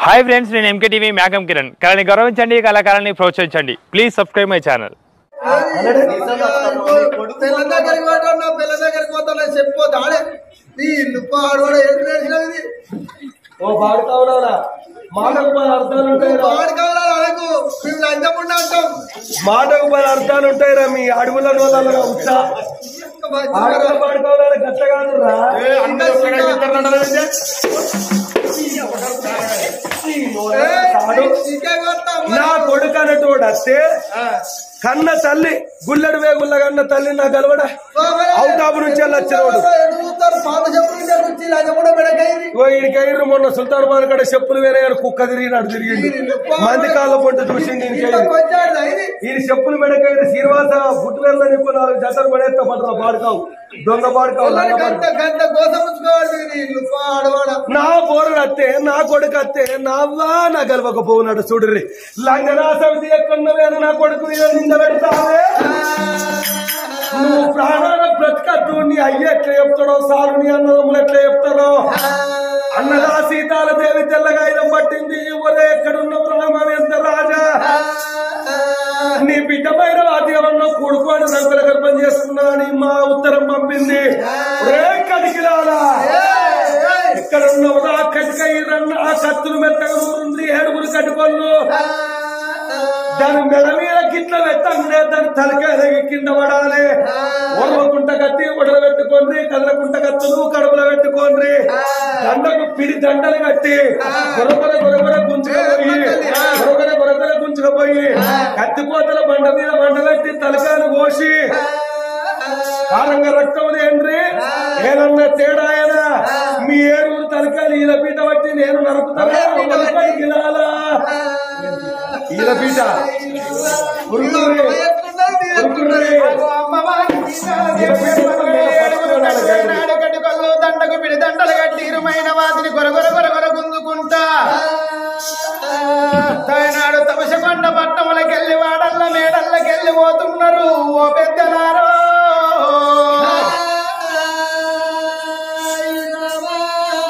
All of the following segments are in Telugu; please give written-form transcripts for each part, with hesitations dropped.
హాయ్ ఫ్రెండ్స్, నేను ఎంకే టీవీ మేకం కిరణ్. కళని గౌరవించండి, కళాకారాన్ని ప్రోత్సహించండి. Please subscribe my channel. మాటకు 10 అర్థాలు ఉంటాయిరా. మీ అడవులలో ఉత్సా పాడుకోవాలని గట్ల కాదురా. నా కొడుకు అన్నటోడు వస్తే కన్న తల్లి గుల్లెడు వేగుల్ల కన్న తల్లి నా గలవడ అవుతాబు నుంచి వచ్చినోడు ఈయనకైరు. మొన్న సుల్తాన్ బాద్ కడ చెప్పులు వేరే కుక్క తిరిగినాడు, తిరిగింది మంది కాళ్ళ పొంట చూసింది. ఈయన చెప్పులు మెడకైరు శ్రీనివాస ఫుట్వేర్లో చెప్పు 4 జతలు పడేస్తా పడరా. పాడుకావు దొంగ పాడుకావు. నా పోరు అత్తే నా కొడుకు అత్తే నావ్వా నా గెలవకపోన్నాడు చూడ్రి. లంగనాసమితి ఎక్కడున్నవే నా కొడుకు నింద పెడతావే. నువ్వు ప్రాణాల బ్రతకద్దు. నీ అయ్య ఎట్లా చెప్తాడో, సారు నీ అన్నదమ్ములు ఎట్లా చెప్తారో. అన్నదా సీతాల దేవి తెల్లగా ఐదం పట్టింది. ఒరే ఎక్కడున్న ప్రణమం ఎంత రాజా. నీ బిడ్డ పైన వాద్యమన్నా కూడుకోని రంగుల గర్భం చేసుకున్నా అని మా ఉత్తరం పంపింది. రే కడికి రాలా, ఇక్కడ ఉన్నవరా కటికయ్యరన్న ఆ కత్తులు మెత్తగా ఊరుంది. 7 కట్టుకోళ్ళు దాని మెడ మీద గిట్ల పెట్టండి, దాని తలకాయ కింద పడాలి. ఒడవకుంట కత్తి ఒడవ పెట్టుకోండి, కదలకుంట కత్తులు కడుపులో పెట్టుకోండి. దండకు పిడి దండలు కట్టి గొరగొర గొరగొర గుంజుకపోయి కత్తిపోతల బండ మీద బండ పెట్టి తలకాయలు కోసి కారంగా రక్తం ఏండ్రి. ఏదన్నా తేడా అయినా మీ 7 తలకాయలు ఈల పీట బట్టి నేను నరుకుతాను. ఈల పీట దండకు పిడి దండలు కట్టి ఇరుమైన వాటిని కొరగొర కొరగొర గుంజుకుంటా నాడు తమసకొండ పట్టణములకెళ్ళి వాడల్ల మేడల్లకెళ్ళి పోతున్నారు. ఓ పెద్దలారో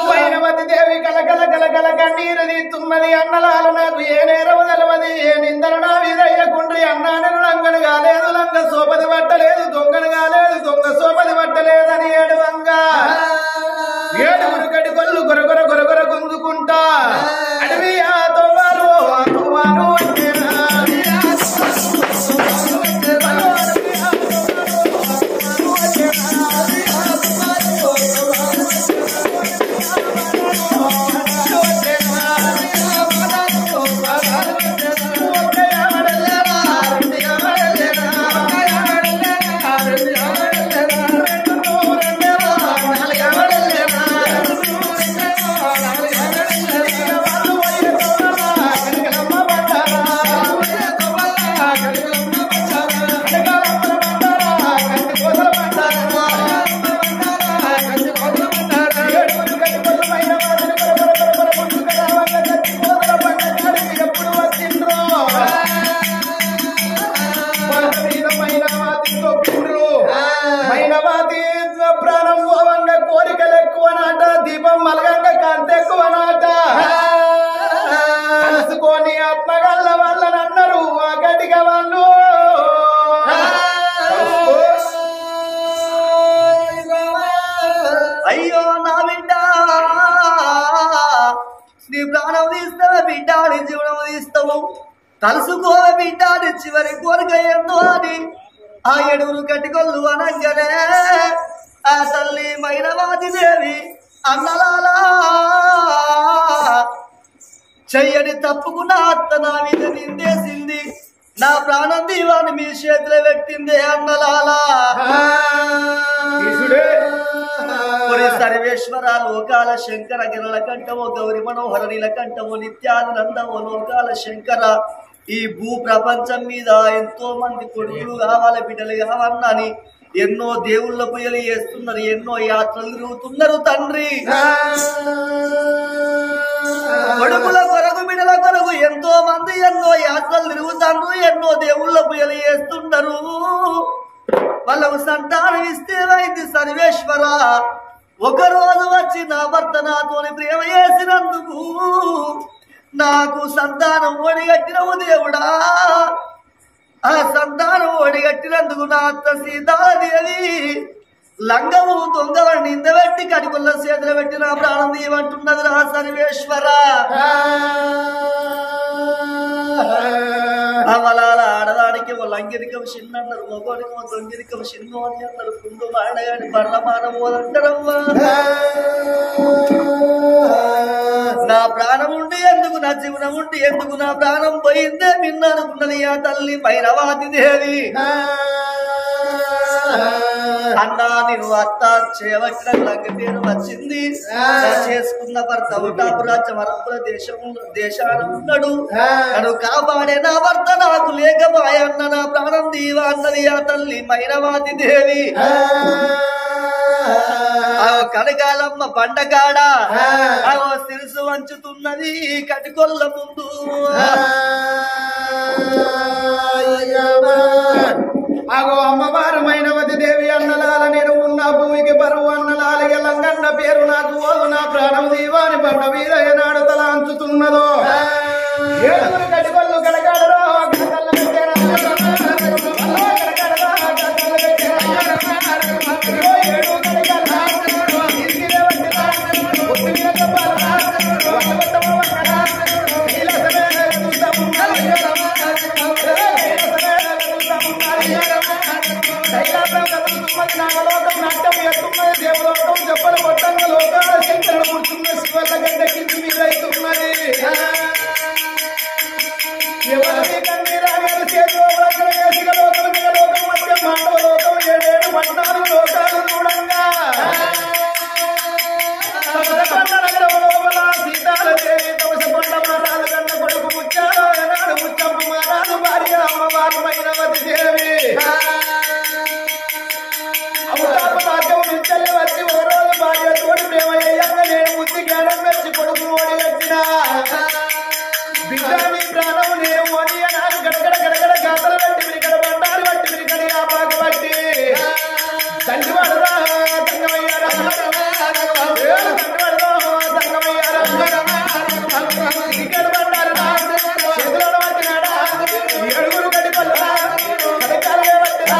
వైనవతి దేవి కలకల కలకల కన్నీరు తీస్తున్నది. అన్నలాలు నాకు ఏ నేరము తెలవది, ఏ నిందలు నా వీరయ్యకుండ్రి. అన్నాను లంగను కాలేదు, లంగ సోపది పట్టలేదు, దొంగను కాలేదు, దొంగ సోపది పట్టలేదని 7 కటికొల్లు గొరగొర గొరగొర గుంజుకుంటా అడవి ఆ తోవాలు ప్రాణం పోవంగా కోరికలు ఎక్కువ నాట, దీపం మలగంగా కాంతి ఎక్కువ నాట. కలుసుకొని ఆత్మగల్ల వాళ్ళనన్నారు ఆ గడిగ వాళ్ళు. అయ్యో నా బిడ్డ, నీ ప్రాణం తీస్తావు బిడ్డ, నీ జీవనం తీస్తావు. తలుసుకో బిడ్డ, నీ చివరి కోరిక ఎంతో అని ఆ 7 కటికొల్లు అనగానే ఆ తల్లి మైనవాది దేవి అన్నలాలా చెయ్యని తప్పుకున్న అత్త నా మీద నిందేసింది. నా ప్రాణం దీవాన్ని మీ చేతిలో పెట్టిందే అన్నలాలా. సర్వేశ్వర లోకాల శంకర గిరల కంఠమో గౌరి మనోహర నీల కంఠమో నిత్యానందమో లోకాల శంకర. ఈ భూ ప్రపంచం మీద ఎంతో మంది కొడుకులు కావాలి, బిడ్డలు కావాలని ఎన్నో దేవుళ్ళ పూజలు చేస్తున్నారు, ఎన్నో యాత్రలు తిరుగుతున్నారు తండ్రి. కొడుకుల కొరకు బిడ్డల కొరకు ఎంతో మంది ఎన్నో యాత్రలు తిరుగుతారు, ఎన్నో దేవుళ్ళ పూజలు చేస్తున్నారు. వాళ్ళకు సంతానం ఇస్తే వైద్య సర్వేశ్వర ఒక రోజు వచ్చి నా భర్త నాతోని ప్రేమ చేసినందుకు నాకు సంతానం ఒడిగట్టినవు దేవుడా. ఆ సంతానం ఒడిగట్టినందుకు నా అత్త సీతాదేవి లంగము దొంగవ నిందబెట్టి కడుపుల్ల చేతులు పెట్టి నా ప్రాణం తీయమంటున్నది రా సర్వేశ్వర. అవలాల ఆడదానికి ఓ లంగిరికం చిన్న అన్నారు, మొగోడికి ఓ దొంగిరికం చిన్న అని అన్నారు. కుండు మాడగాని పర్లమానమోదంటారమ్మా. నా ప్రాణం ఉండి ఎందుకు, నా జీవనం ఉండి ఎందుకు, నా ప్రాణం పోయిందే మిన్ననుకున్నది ఆ తల్లి భైరవాది దేవి. అన్నా నేను అత్త చేయవచ్చిన లంగ పేరు వచ్చింది. చేసుకున్న భర్త ఉటాపు రాజ్యం అరబ్బుల దేశాన ఉన్నాడు. నన్ను కాపాడే నా భర్త నాకు లేకపాయన్న నా ప్రాణం దీవా అన్నది ఆ తల్లి మైరవాది దేవి. కనకాలమ్మ పండగాడ శిరసు వంచుతున్నది కటికొల్ల ముందు. అగో అమ్మవారు మైనవతి దేవి అన్నలాల నేను ఉన్న భూమికి బరువు అన్నలాల లంగన్న పేరు నాకు ఓదు నా ప్రాణం దీవాని బండ మీద ఏనాడు తల అంచుతున్నదో. ఏడుగురు కటికొల్లు కడగాడరో నాగలోకం నాట్యం ఎత్తున్నది దేవలోకం చెప్పలు కొట్టంగా లోకాల శంకరుడు కూర్చున్న శివల్ల గడ్డ కింది మీద అవుతున్నది. ఎవరి కన్నీరాగలు చేతిలో వేసిన లోకం మీద లోకం మధ్య మాండవ లోకం 7 పట్నాలు లోకాలు చూడంగా నగరం లోపల సీతాలదేవి తమసకొండ మహారాజు కన్న కొడుకు ముచ్చాలో ఎనాడు ముచ్చమ్మ మహారాజు భార్య అమ్మవారు మైనవతి దేవి. వచ్చి ఒక రోజు భార్య తోటి ప్రేమయ్యాక నేను బుద్ధి జ్ఞానం వచ్చి కొడుకు ఓడి వచ్చిన బిడ్డ నీ ప్రాణం నేను ఓడి నాకు గడగడ గడగడ గాతలు బట్టి మిరికడ బండాలు బట్టి మిరికడి ఆ పాకు బట్టి తండ్రి వాడరా తంగమయ్యారా తండ్రి వాడరా తంగమయ్యారా ఇక్కడ బండారు చేతులను పట్టినాడా 7 గడిపల్లా కడకాలే పట్టినా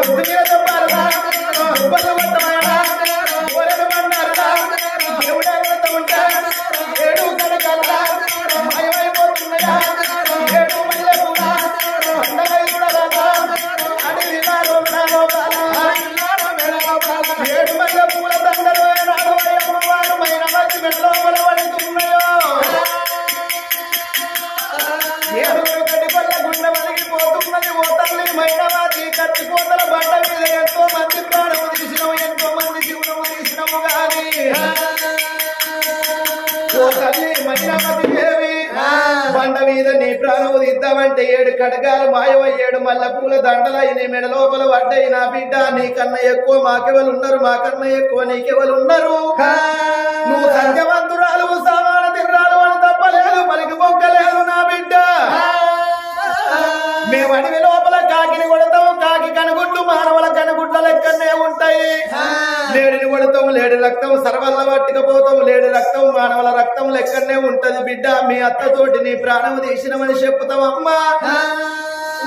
బుద్ధి మీద చెప్పాలరా బల్ల పట్టమాడా ఓరెడు బండారుడా దేవుడే ఉంటా 7 కడకాలరా మాయమైపోతున్నాయా 7 మల్లె కూడా పండగై కూడా రాదా అడిగి లోకాల 7 మల్లె పూల దండలు నాడు అమ్మవారు మైనవతి మెట్లో పడుతున్నాయో 7 కడిపల్ల గుండె వలిగిపోతున్నది. ఓ తల్లి మైనవతి కత్తిపోతల బండ మీద ఎంతో మంది ప్రాణము తీసినవు, ఎంతో మంది జీవనము తీసినము గాని ఓ తల్లి మైనవతి దేవి బండ మీద నీ ప్రాణము తీద్దామంటే 7 కడగాలు మాయమయ్యాడు మల్ల పూల దండలై నీ మెడ లోపల పడ్డాయి. నా బిడ్డ నీకన్నా ఎక్కువ మాకెవలున్నారు, మాకన్నా ఎక్కువ నీకెవలున్నారు. నువ్వు సత్యవంతురాలు సామాన తిర్రాలు అని తప్పలేదు, పలికి మొక్కలేదు నా బిడ్డ. మేము అడవి లోపల కాకిని కొడతాము, కాకి కనుగుడ్లు మానవుల కనుగుడ్ల లెక్కనే ఉంటాయి. లేడిని కొడతాము, లేడి రక్తం సర్వల్ల పట్టుకపోతాము, లేడి రక్తం మానవుల రక్తం లెక్కనే ఉంటది. బిడ్డ మీ అత్తతోటి నీ ప్రాణం తీసినమని చెప్పుతామమ్మా.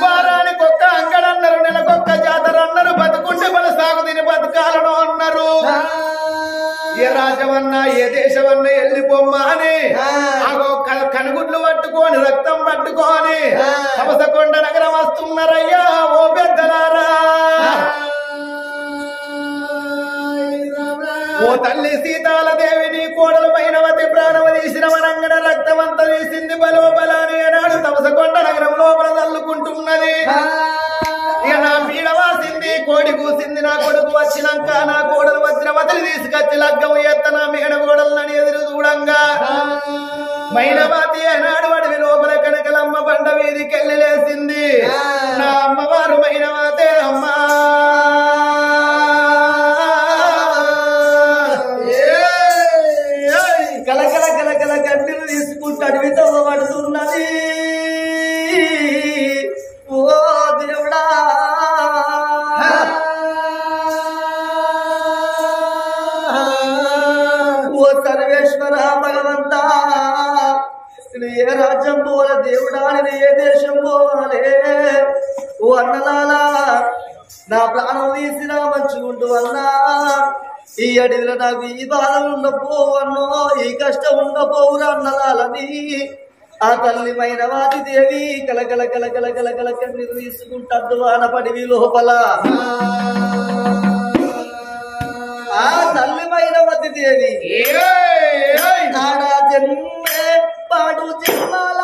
వారానికి ఒక్క అంగడన్నారు, నెలకొక్క జాతర అన్నారు, బతుకుంటే మన సాగు తిని బతకాలను అన్నారు. ఏ రాజ్యమన్నా ఏ దేశమన్నా వెళ్ళిపోమ్మా అని కనుగుడ్లు పట్టుకొని రక్తం పట్టుకొని హంసకొండ నగరం వస్తున్నారయ్యా ఓ పెద్దలారా. ఓ తల్లి సీతాలదేవి నీ కోడలు మైనవతి ప్రాణము తీసినవనంగన రక్తమంతా తీసింది బలోబలాని అన్నాడు. హంసకొండ నగరం లోపల తల్లుకుంటున్నది. ఇక నా పీడ వాసింది, కోడి కూసింది. నా కొడుకు వచ్చినాక నా కోడలు వజ్రవతిని తీసుకొచ్చి లగ్గం ఎత్త నా మేడ కోడలని ఎదురు చూడంగా మైనవతి అన్నాడు అడవి లోపల కనకలమ్మ బండ వీధికెళ్ళి లేసింది. నా అమ్మవారు మైనవతే అమ్మా. కలకల కలకల కన్నీరు తీసుకుంటూ అడవితో పడుతున్నది. ఓ దేవుడా ఓ సర్వేశ్వర భగవంతా నేను ఏ రాజ్యం పోవాలి దేవుడా, నేను ఏ దేశం పోవాలి? ఓ అన్నలాలా, నా ప్రాణం తీసినా మంచిగుండు అన్నా. ఈ అడవిలో నాకు ఈ బాధ ఉండపోవు అన్నో, ఈ కష్టం ఉండపోవురా అన్నలాలని ఆ తల్లి మైనవాది దేవి కలకల కలకల కలకల కన్నీరు తీసుకుంటాడు వానపడివి లోపల. ఆ తల్లి మైనవతి దేవి నాడా జన్మే పాడు జన్మాల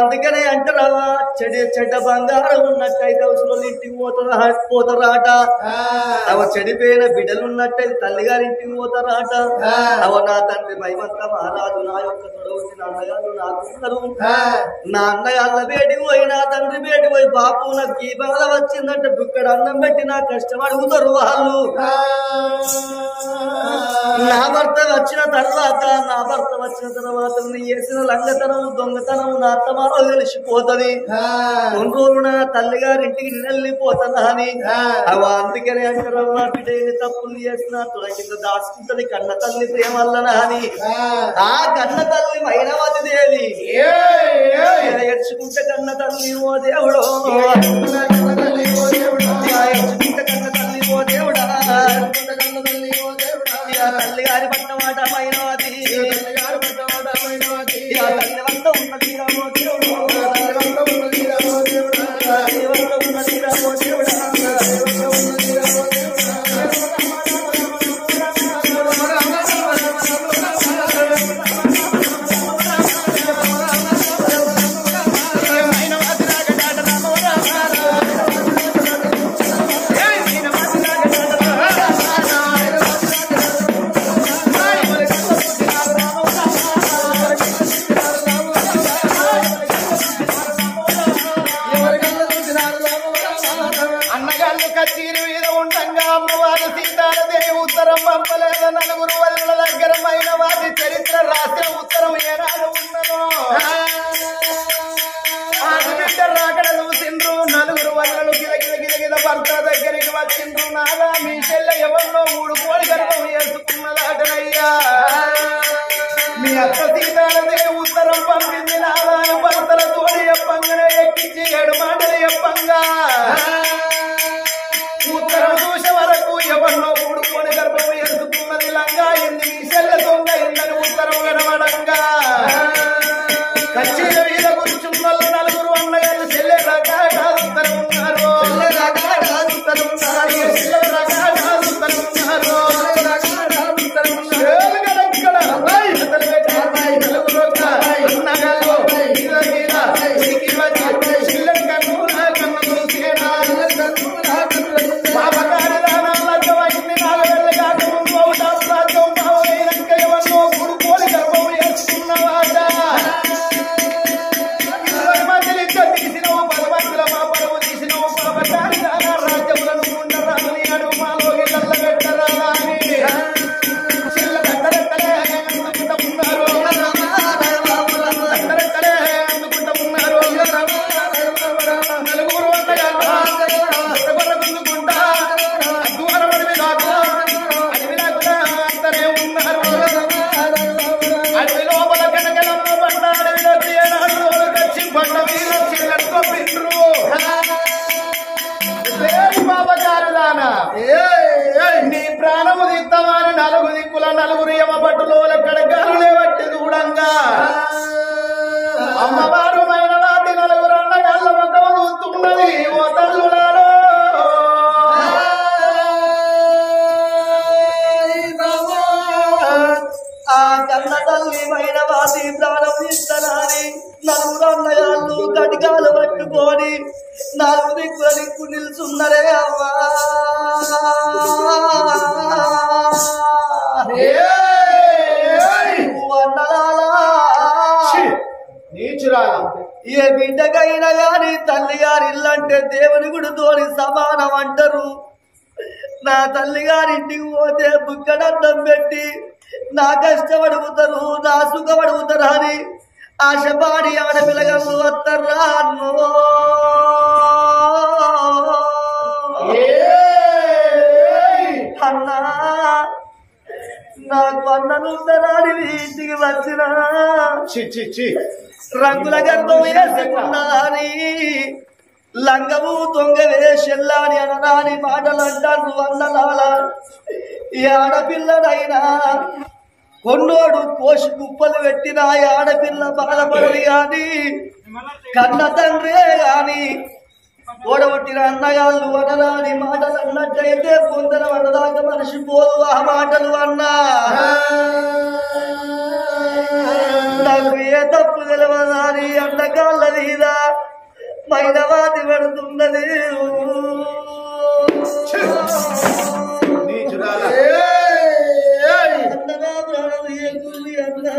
అందుకనే అంటారా చెడ్డ బంగారం ఉన్నట్టయితే అవసరం ఇంటికి పోతారాట చెడిపోయిన బిడ్డలు ఉన్నట్టయితే తల్లిగారి ఇంటికి పోతారాట నా తండ్రి భయమంతా మహారాజు నా యొక్క తొడవచ్చిన అన్నగారు నాకున్నారు నా అన్నగాళ్ళ బేటికి పోయి నా తండ్రి బేటికి పోయి బాపు నాకు ఈ బాధ వచ్చిందంటే బుక్కడ అన్నం పెట్టి నా కష్టం అడుగుతారు వాళ్ళు నా భర్త వచ్చిన తర్వాత నీ చేసిన లంగతనం దొంగతనం నా అత్తమాలో తెలిసిపోతుంది కొన్ని రోజులు నా తల్లిగారింటికి వెళ్ళిపోతానా అని అందుకనే అంటారమ్మా బిడ్డ ఎన్ని తప్పులు చేసినా తుల కింద దాచుకుంటది కన్న తల్లి ప్రేమల్లనా అని ఆ కన్న తల్లి మైనవతి దేవి ఎడ్చుకుంటే కన్న తల్లి ఓ దేవుడు ఎడ్చుకుంటే కన్న తల్లి ఓ దేవుడా తల్లి గారి పట్టమాట మైనవతి తల్లి వద్ద ఉన్నది రామో దేవుడు నలుగురు వల్ల దగ్గరమైన వారి చరిత్ర రాసిన ఉత్తరం ఏనాడు ఉన్నదో బిడ్డ రాకడ చూసిండ్రు నలుగురు వల్లలు గిలగిల భర్త దగ్గరికి వచ్చిండ్రు నాగా మీ చెల్లె ఎవరిలో 3 కోడి గర్భం వేసుకున్నదాటనయ్యా మీ అత్త సీతాలదే ఉత్తరం పంపింది నాగాను భర్తల తోడి చెప్పంగానే ఎక్కించి 7 మాటలు చెప్పంగా ఉత్తరం చూసే వరకు ఎవరిలో 3 కోడి గర్భం వేసుకున్నది లంగా ఇంది మీ చెల్లె దొంగ ఇందని ఉత్తరం గడవడంగా కచ్చీల మీద కూర్చున్న నలుగురు అన్నయ్యలు చెల్లె రకాలున్నారు నీ ప్రాణము దిత్తమని 4 దిక్కుల 4 యమపట్టులో కడగారులే బట్టి చూడంగా అమ్మవారు మైనవాటి 4 అన్నగాళ్ళ ముఖము చూస్తున్నది ఓ తల్లులారో ఆ కన్న తల్లి మైనవాటి ప్రాణం ఇస్తానని 4 అన్నగాళ్ళు కటికాలు పట్టుకొని 4 దిక్కుల దిక్కు నిల్చున్నరే అవ్వా ఏ బిడ్డకైనా గాని తల్లి గారి ఇల్లంటే దేవుని గుడితోని సమానం అంటారు నా తల్లి గారింటికి పోతే బుక్కడద్దం పెట్టి నా కష్టపడుగుతారు నా సుఖపడుగుతారు అని ఆశపాడి ఆడపిల్లగలు వస్తారా అన్నా నాకు అన్ననుందరాని ఇంటికి వచ్చిన రంగుల గర్భం వేసుకున్నాని లంగము దొంగ వేషెల్లాని అనరాని మాటలు అంటారు అన్నలాల ఈ ఆడపిల్లనైనా కొన్నోడు కోసి కుప్పలు పెట్టిన ఆడపిల్ల బాధపడదు గాని కన్న తండ్రే గాని ఓడగొట్టిన అన్నగాళ్ళు అనరాని మాటలు అన్నట్టయితే పొందన వడదాకా మనిషిపోదు ఆ మాటలు అన్నా నాకు ఏ తప్పు తెలవదాని అన్నగాళ్ళ మీద మైనవాది పడుతున్నది అన్నగా ప్రాణం ఏగుంది అన్నా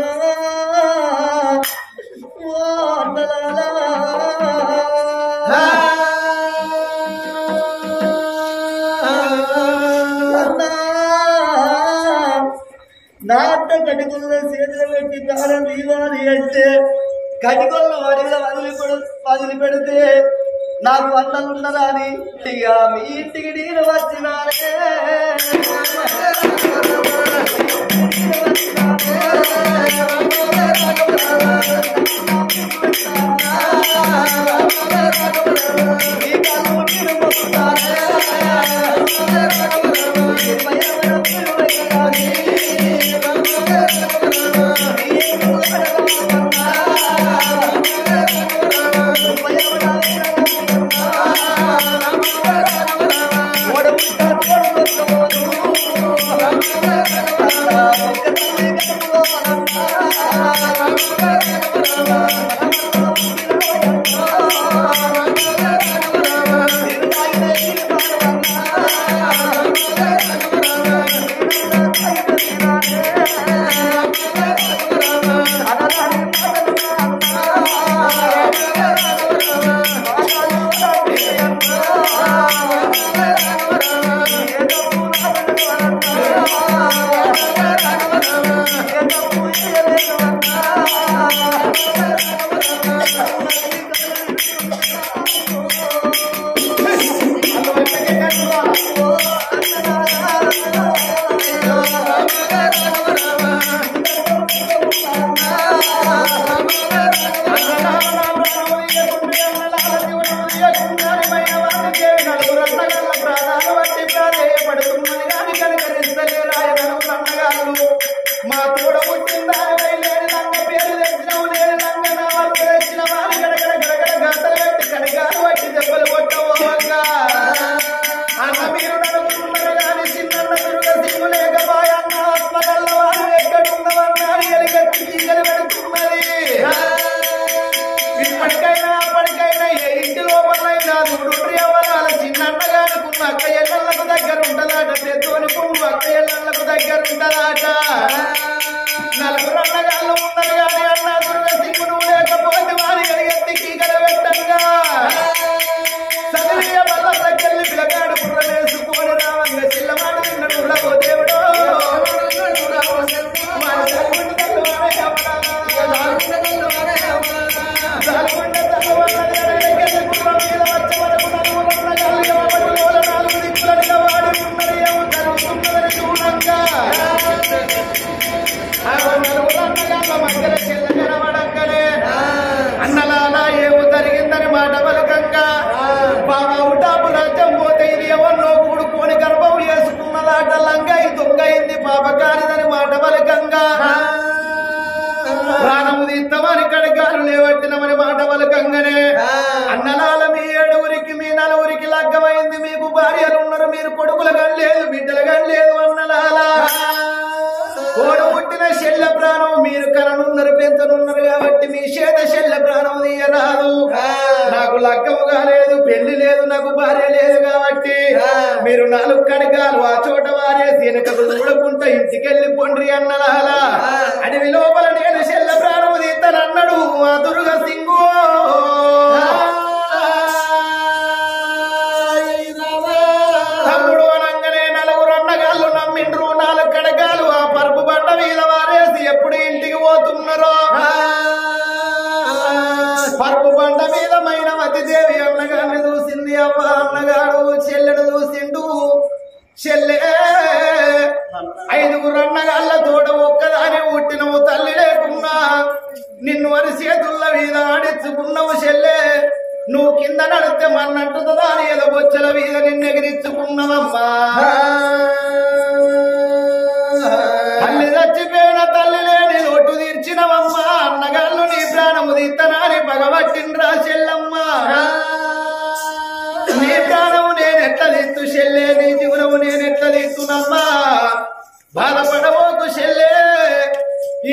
అన్నలాలా నాట కటికొల్ల చేతులు పెట్టి దారం దీవాలి అంటే కటికొల్ల వడిలో వదిలిపెడితే నాకు అన్నలున్నదా అని ఇక మీ ఇంటికి నేను వచ్చినానే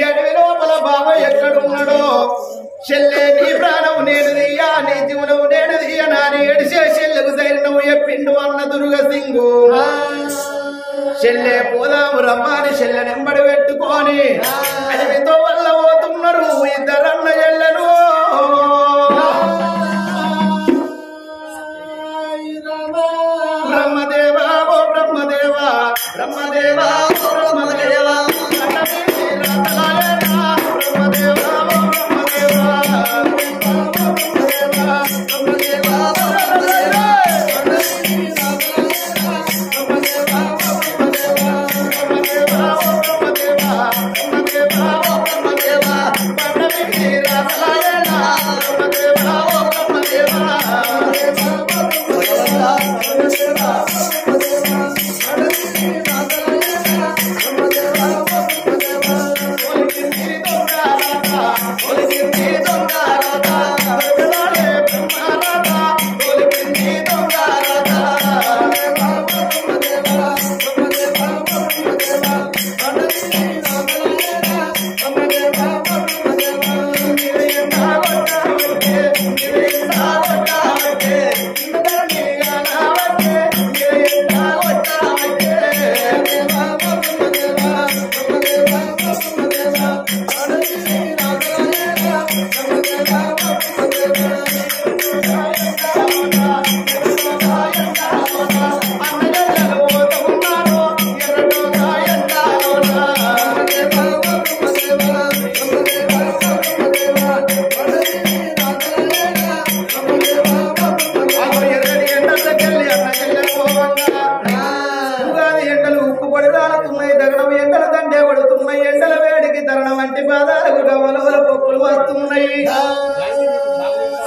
అడవి లోపల బావ ఎక్కడున్నాడో చెల్లె నీ ప్రాణం నేను దియ్యా నీ జీవనం నేను దియ్య నాని ఎడిసే చెల్లెకు ధైర్యం ఎప్పిండు అన్న దుర్గసింగు చెల్లె పోదాము రమ్మాని చెల్లె నెంబడి పెట్టుకొని అడవితో వల్ల పోతున్నారు ఇద్దరన్న చెల్లెను బ్రహ్మదేవా ఓ బ్రహ్మదేవా బ్రహ్మదేవా ఓ బ్రహ్మదేవా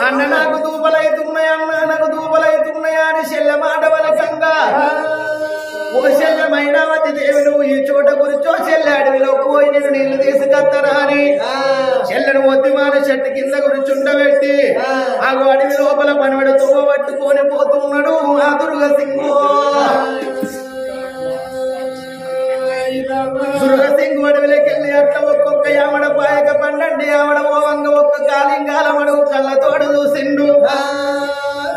అన్న నాకు దూపలైతున్నాయి అన్న నాకు దూపలైతున్నాయి అని చెల్లె మాట వలకంగా ఓ చెల్లె మైనావతి దేవి నువ్వు ఈ చోట కూర్చో చెల్లె అడవిలోకి పోయి నేను నీళ్లు తీసుకొస్తారా అని చెల్లెను ఒత్తిమాన చెట్టు కింద కూర్చుండబెట్టి ఆ అడవి లోపల పనివిడ తువ్వ పట్టుకొని పోతున్నాడు ఆ దుర్గసింగు దుర్గసింగు అడవిలోకెళ్ళి అట్లా ఒక్కొక్క ఆవిడ పాయక పండండి ఆవిడ ఓవంగ ఒక్క కాలింగాలమడు కళ్ళతోడు చూసిండు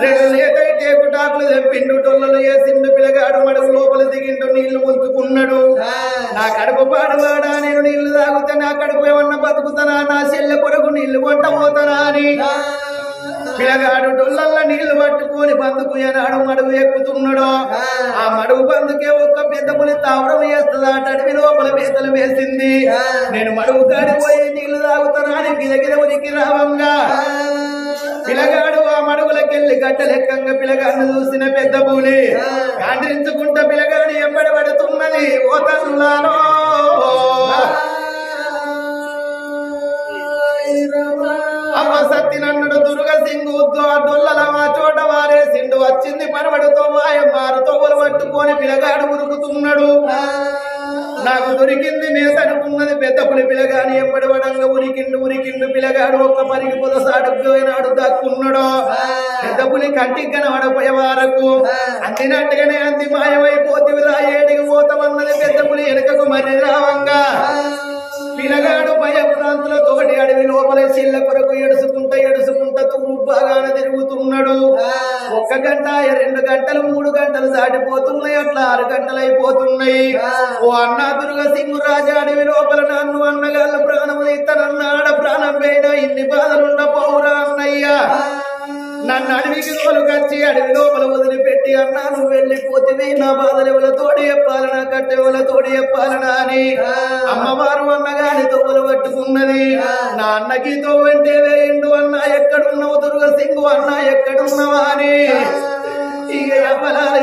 రెండు లేకై టేకుటాకులు తెప్పిండు టొల్లలు వేసిండు పిల్లగాడు మడుగు లోపల దిగిండు నీళ్లు ముంచుకున్నాడు నా కడుపు పాడువాడా నేను నీళ్లు తాగుతా నా కడుపు ఏమన్నా బతుకుతానా నా చెల్లె కొరకు నీళ్లు కొంట పోతానా అని పిల్లగాడు డొల్లల్ల నీళ్లు పట్టుకొని బందుకు ఏనాడు మడుగు ఎక్కుతున్నాడో ఆ మడుగు బందుకే ఒక్క పెద్ద పులి తావడం వేస్తుందా అడవి లోపల పీతలు వేసింది నేను మడుగు కాడిపోయి నీళ్లు తాగుతానా అని గిలగిల ఉనికి రావంగా పిల్లగాడు ఆ మడుగులకెళ్ళి గట్టలెక్కంగా పిల్లగాడిని చూసిన పెద్ద పులి కాండ్రించుకుంటా పిల్లగాడు ఎంబడి పడుతున్నది ఓ తల్లాలో అమ్మ సత్తినన్నుడు దుర్గసింగు దొల్లల మా చోట వారేసిండు వచ్చింది పనబడితో మాయమ్మారుతో పట్టుకొని పిల్లగాడు ఉరుకుతున్నాడు నాకు దొరికింది మేసనుకున్నది పెద్ద పులి పిల్లగాని ఎంబడి పడంగా ఉరికిండు పిల్లగాడు ఒక్క పనికి పొదసాడుకున్నాడు దక్కున్నాడు పెద్ద పులి కంటికి కనబడపోయే వరకు అందినట్టుగానే అంది మాయమైపోతివిరా ఏడికి పోతామన్నది పెద్ద పులి వెనకకు మరి రావంగా పిల్లగాడు భయభ్రాంతులతోటి అడవి లోపల చెల్ల కొరకు ఎడుసుకుంటా తూరు బాగానే తిరుగుతున్నాడు 1 గంట 2 గంటలు 3 గంటలు దాటిపోతున్నాయి అట్లా 6 గంటలు అయిపోతున్నాయి ఓ అన్న దుర్గసింగు రాజా అడవి లోపల నన్ను అన్నగాళ్ళ ప్రాణం ఇతనన్నాడ ప్రాణం పోయినా ఇన్ని బాధలుండ పౌరా అన్నయ్యా నన్ను అడవికి తోలుకొచ్చి అడవి లోపల వదిలిపెట్టి అన్నా నువ్వు వెళ్ళిపోతివి నా బాధలు ఎవరితోడి చెప్పాలనా కట్టెవలతోడి చెప్పాలనా అని అమ్మవారు అన్నగాని తోవలు పట్టుకున్నది నా అన్నకి తోవంటే వేయండు అన్నా ఎక్కడున్నావు దుర్గసింగు అన్నా ఎక్కడున్నావా అని ఇక ఎవ్వరాలు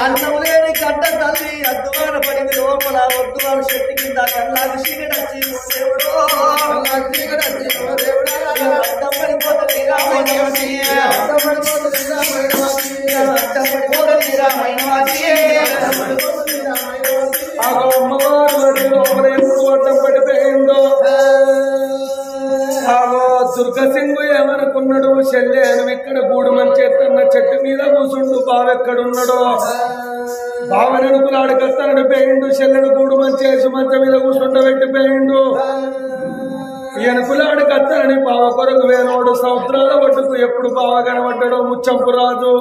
అన్నములేని కట్ట తల్లి అద్దువాన పడింది లోపల ఒద్దువాన శక్తి కింద కళ్ళకు చీకటచ్చి దుర్గసింగు ఏమనుకున్నాడు శల్యం ఇక్కడ గూడు మంచేస్తున్న చెట్టు మీద కూసుండు బావెక్కడున్నాడో బావనడుకులు ఆడకస్తానడు పేయిండు చెల్లెడు గూడు మంచేసి మంచం మీద కూసుండబెట్టి పేయిండు ఎనుకులాడు కత్తనని బావ కొరకు వేనోడు సంవత్సరాల ఒడ్డుకు ఎప్పుడు బావ కనబడ్డాడో ముచ్చంపు రాజు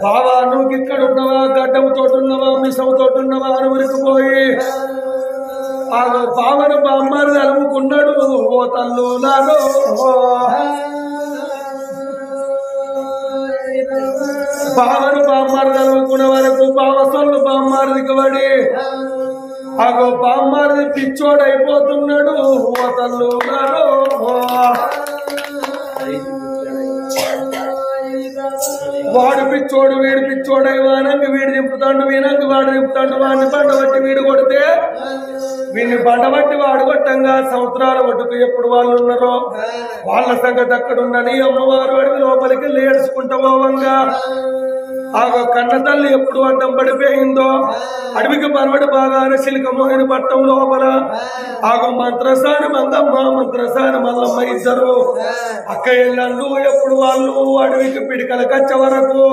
బావా నువ్వు ఇక్కడ ఉన్నవా గడ్డంతోటున్నవా మిసంతోటున్నవా అని ఉరికిపోయి ఆ బావను బామ్మారు అలుముకున్నాడు ఓ తల్లు నాలో బావను బామ్మారు అలుముకున్న వరకు బావసోళ్ళు బామ్మారు దిగబడి అగో బామ్మారు పిచ్చోడైపోతున్నాడు ఓ తల్లు నాలో వాడు పిచ్చోడు వీడు పిచ్చోడై వానంగి వీడు దింపుతాడు వీనంగి వాడు దింపుతాడు వాడిని బండబట్టి వీడు కొడితే వీడిని బండబట్టి వాడు కొట్టంగా సంవత్సరాల ఒడ్డుకు ఎప్పుడు వాళ్ళు ఉన్నారో వాళ్ళ సంగతి అక్కడ ఉండని అమ్మవారు అడిగి లోపలికి లేడ్చుకుంటా పోవంగా ఆ కన్న తల్లి ఎప్పుడు అడ్డం పడిపోయిందో అడవికి పరవడి బాగానే సిలికమోహిని పట్టం లోపల ఆగో మంత్రసాని మంగమ్మ మంత్రసాని మల్లమ్మ ఇద్దరు అక్క ఇళ్ళు ఎప్పుడు వాళ్ళు అడవికి పిడికల కచ్చ వరకు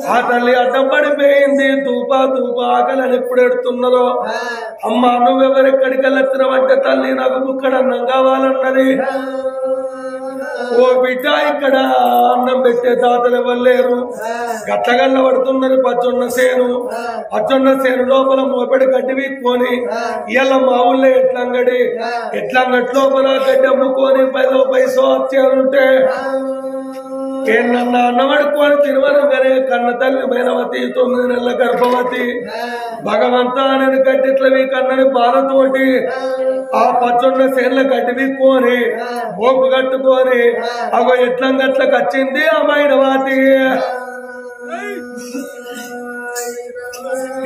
ఆ తల్లి అడ్డం పడిపోయింది తూపా తూపా ఆకలని ఎప్పుడు ఎడుతున్నదో అమ్మ నువ్వెవరెక్కడికి వెళ్ళొచ్చినవంటే తల్లి నాకు బుక్కడ అన్నం కావాలన్నది ఓ బిడ్డ ఇక్కడ అన్నం పెట్టే తాతలు ఎవరు గట్టగల్ల పడుతున్నది పచ్చొన్న సేను లోపల మోపెడి గడ్డి వీక్కొని ఇలా మా ఊళ్ళో ఎట్లంగటి లోపల గడ్డి అమ్ముకొని 10 పైసో వచ్చారుంటే నన్ను అన్నమడుకొని తిరువనగానే కన్న తల్లి మైనవతి 9 నెలల గర్భవతి భగవంతా నేను గడ్డిట్లవి కన్నని బాలతోటి ఆ పచ్చొన్న సేన్ల గడ్డి వీక్కొని మోపు కట్టుకొని అగో ఎట్లంగట్లకు వచ్చింది ఆ మైనవతి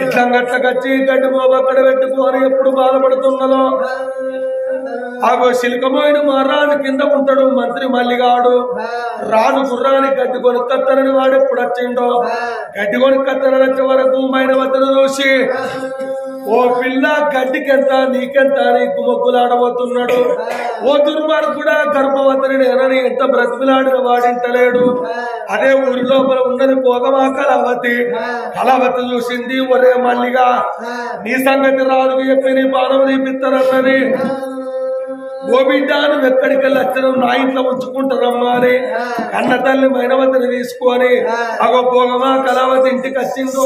ఎట్లంగట్లకు వచ్చి గడ్డి మోపు అక్కడ పెట్టుకొని ఎప్పుడు బాధపడుతున్నదో ఆగో శిల్కమైన మహారాజు కింద ఉంటాడు మంత్రి మల్లిగాడు రాజు గుర్రాన్ని గడ్డి కొనుక్కత్తనని వాడు ఎప్పుడు వచ్చిండో గడ్డి కొనుక్కత్తనని వచ్చే వరకు మైనవతను చూసి ఓ పిల్ల గడ్డికెంత నీకెంత అని గుమ్మగులాడబోతున్నాడు ఓ దుర్మార్గుడా గర్భవతిని నేనని ఎంత బ్రతిమిలాడిన వాడింటలేడు అదే ఊరి లోపల ఉన్నది పోగమా కళావతి చూసింది ఒరే మల్లిగా నీ సంగతి రాజుకు చెప్పి నీ బాణం తీపిస్తానన్నది ఓ బిడ్డ నువ్వు ఎక్కడికెళ్ళి వచ్చిన నా ఇంట్లో ఉంచుకుంటారమ్మా అని కన్న తల్లి మైనవతిని తీసుకొని అగో పోగమా కళావతి ఇంటికి వచ్చిందో